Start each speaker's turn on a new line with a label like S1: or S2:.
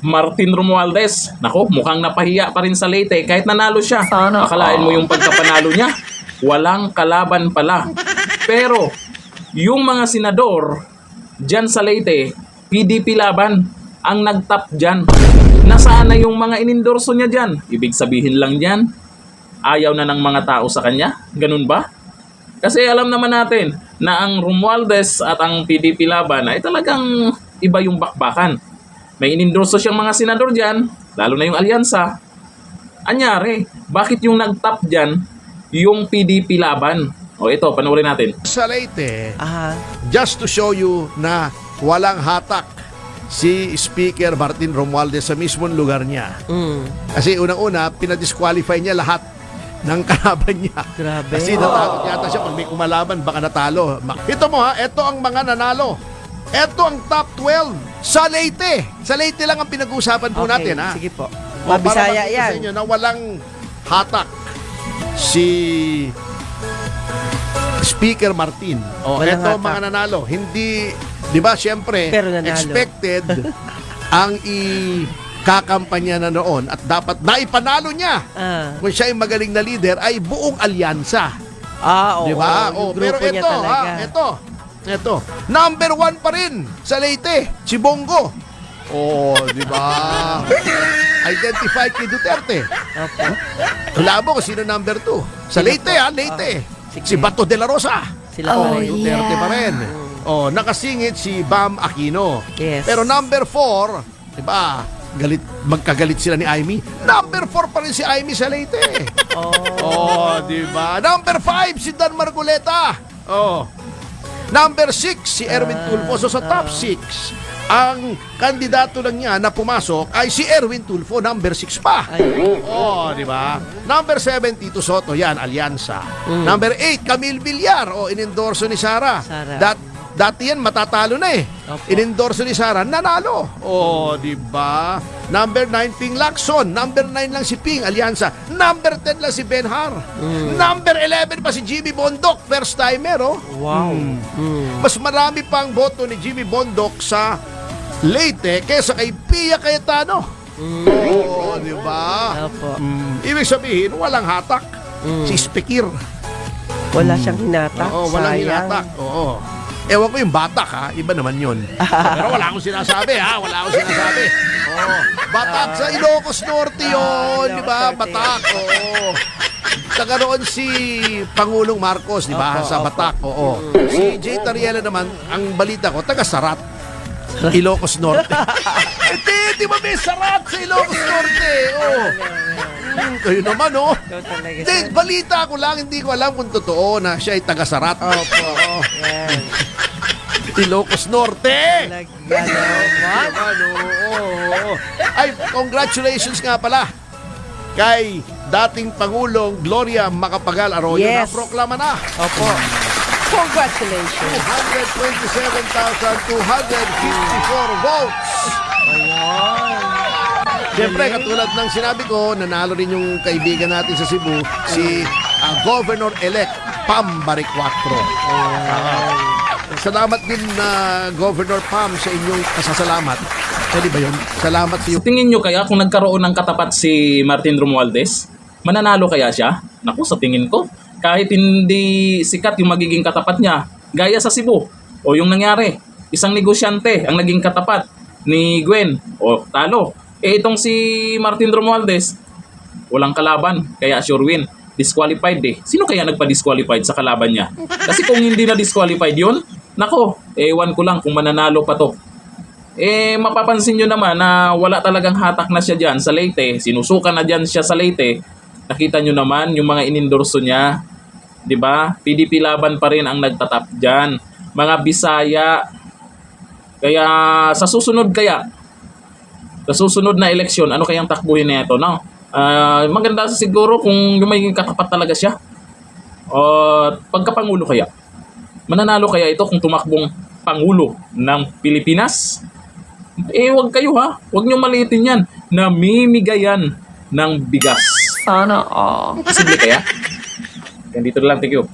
S1: Martin Romualdez. Nako, mukhang napahiya pa rin sa Leyte kahit nanalo siya. Akalain mo yung pagkapanalo niya, walang kalaban pala. Pero, yung mga senador dyan sa Leyte, PDP laban ang nagtap dyan. Nasaan na yung mga inendorso niya dyan? Ibig sabihin lang dyan, ayaw na ng mga tao sa kanya? Ganun ba? Kasi alam naman natin na ang Romualdez at ang PDP laban ay talagang iba yung bakbakan. May inendorso siyang mga senador dyan, lalo na yung alyansa. Anyari, bakit yung nagtap dyan yung PDP laban? O ito, panoorin natin.
S2: Sa Leyte, just to show you na walang hatak si Speaker Martin Romualdez sa mismong lugar niya. Kasi unang-una, pinadisqualify niya lahat ng kalaban niya.
S3: Grabe.
S2: Kasi natakot yata siya pag may kumalaban, baka natalo. Ito mo ha, ito ang mga nanalo. Ito ang top 12 sa Leyte. Sa Leyte lang ang pinag-uusapan po natin ha.
S3: Sige po.
S2: O, para
S3: Mabisaya
S2: makita
S3: yan.
S2: sa inyo na walang hatak si Speaker Martin. O,
S3: Walang
S2: ito
S3: hatak.
S2: mga nanalo. Hindi, di ba, syempre,
S3: Pero nanalo.
S2: expected ang kakampanya na noon at dapat naipanalo niya. Kung siya ay magaling na leader, ay buong alyansa.
S3: Oo.
S2: Di ba?
S3: Yung
S2: Pero
S3: grupo niya
S2: ito,
S3: talaga.
S2: ito. Number 1 pa rin sa Leyte, si Bongo. Oh, di ba? Identify kay Duterte.
S3: Opo.
S2: Wala mo kung sino number 2. Sa Leyte, Leyte.
S3: Sige.
S2: Si Bato de la Rosa.
S3: Sila pa rin.
S2: Duterte pa rin. Oh, nakasingit si Bam Aquino.
S3: Yes.
S2: Pero number 4, di ba? Magkagalit sila ni Aimee. Number 4 pa rin si Aimee sa Leyte. Oh, di ba? Number 5 si Dan Margoleta. Oh. Number 6 si Erwin Tulfo. So sa top 6, ang kandidato lang niya na pumasok ay si Erwin Tulfo, number 6 pa. Oh, di ba? Number 7, Tito Soto, yan, alyansa. Number 8, Camille Villar, inendorso ni Sara. Dati yan, matatalo na eh.
S3: Opo.
S2: Inendorso ni Sara, nanalo. Oh, di ba? Number 9, Ping Lacson. Number 9 lang si Ping, alyansa. Number 10 lang si Benhar. Number 11 pa si Jimmy Bondok, first timer, oh.
S3: Wow.
S2: Mas marami pang boto ni Jimmy Bondok sa Leyte kaysa kay Pia Cayetano. Oo, di ba?
S3: Opo.
S2: Ibig sabihin, walang hatak. Si Spekir.
S3: Wala siyang hinatak.
S2: Oo, walang
S3: Sayang.
S2: hinatak. Oo. Ewan ko yung batak ha, iba naman yun. Pero wala akong sinasabi ha, wala akong sinasabi. Oo. Batak sa Ilocos Norte yun, di ba?
S3: Ilocos Norte.
S2: Batak, oo. Nagkaroon si Pangulong Marcos, di ba?
S3: Opo,
S2: Sa
S3: opo.
S2: Batak, oo. Si Jay Tariela naman, ang balita ko, taga Sarat. Ilocos Norte. Di ba may Sarat sa Ilocos Norte? Oo. Kayo naman, oh.
S3: Ikaw talaga.
S2: Hindi, balita ko lang, hindi ko alam kung totoo na siya ay taga Sarat.
S3: Opo. Yan.
S2: Ilocos Norte.
S3: Naman.
S2: Oo. Ay, congratulations nga pala kay dating Pangulong Gloria Macapagal Arroyo na
S3: Yes.
S2: proklama na.
S3: Opo. Congratulations.
S2: 127,254 votes. Siyempre, katulad ng sinabi ko, nanalo rin yung kaibigan natin sa Cebu, si Governor-elect Pam Baricuatro. Salamat din na Governor Pam sa inyong kasasalamat. Pwede ba yun? Salamat sa iyo.
S1: Tingin nyo kaya kung nagkaroon ng katapat si Martin Romualdez, mananalo kaya siya? Naku, sa tingin ko, kahit hindi sikat yung magiging katapat niya, gaya sa Cebu, o yung nangyari, isang negosyante ang naging katapat ni Gwen, o talo. Itong si Martin Romualdez, walang kalaban, kaya sure win. Disqualified eh. Sino kaya nagpa-disqualified sa kalaban niya? Kasi kung hindi na disqualified yun, nako, ewan ko lang kung mananalo pa to. Mapapansin nyo naman na wala talagang hatak na siya dyan sa Leyte. Sinusukan na dyan siya sa Leyte. Nakita nyo naman yung mga inendorso niya. 'Di ba? PDP laban pa rin ang nagtatap dyan. Mga Bisaya. Kaya sa susunod na eleksyon, ano kayang takbuhin na ito? No? Maganda siguro kung yung may katapat talaga siya. Pagkapangulo kaya. Mananalo kaya ito kung tumakbong Pangulo ng Pilipinas? Wag kayo ha. Wag nyo maliitin yan. Namimigayan ng bigas.
S3: Sana all.
S1: Posible kaya? Yan dito lang. Thank you.